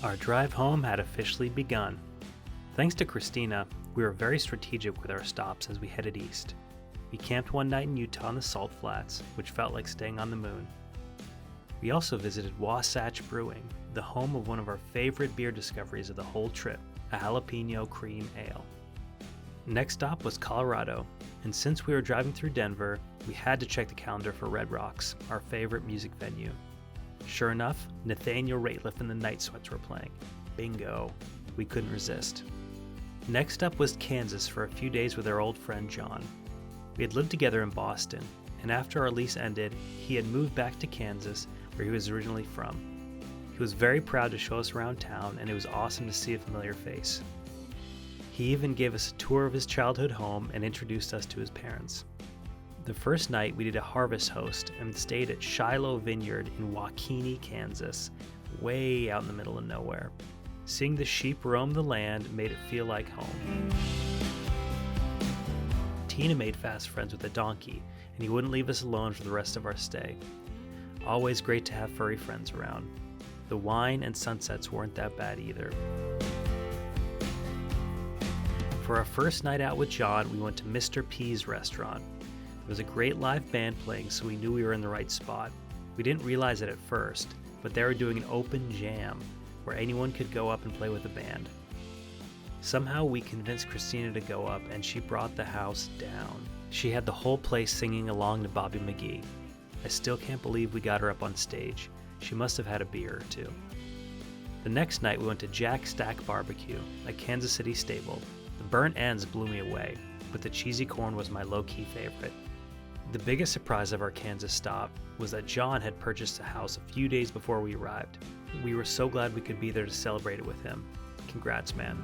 Our drive home had officially begun. Thanks to Christina, we were very strategic with our stops as we headed east. We camped one night in Utah on the Salt Flats, which felt like staying on the moon. We also visited Wasatch Brewing, the home of one of our favorite beer discoveries of the whole trip, a Jalapeno Cream Ale. Next stop was Colorado, and since we were driving through Denver, we had to check the calendar for Red Rocks, our favorite music venue. Sure enough, Nathaniel Rateliff and the Night Sweats were playing. Bingo. We couldn't resist. Next up was Kansas for a few days with our old friend John. We had lived together in Boston, and after our lease ended, he had moved back to Kansas, where he was originally from. He was very proud to show us around town, and it was awesome to see a familiar face. He even gave us a tour of his childhood home and introduced us to his parents. The first night, we did a harvest host and stayed at Shiloh Vineyard in Waukene, Kansas, way out in the middle of nowhere. Seeing the sheep roam the land made it feel like home. Tina made fast friends with a donkey, and he wouldn't leave us alone for the rest of our stay. Always great to have furry friends around. The wine and sunsets weren't that bad either. For our first night out with John, we went to Mr. P's restaurant. There was a great live band playing, so we knew we were in the right spot. We didn't realize it at first, but they were doing an open jam, where anyone could go up and play with the band. Somehow we convinced Christina to go up, and she brought the house down. She had the whole place singing along to Bobby McGee. I still can't believe we got her up on stage. She must have had a beer or two. The next night we went to Jack Stack Barbecue, a Kansas City staple. The burnt ends blew me away, but the cheesy corn was my low-key favorite. The biggest surprise of our Kansas stop was that John had purchased a house a few days before we arrived. We were so glad we could be there to celebrate it with him. Congrats, man.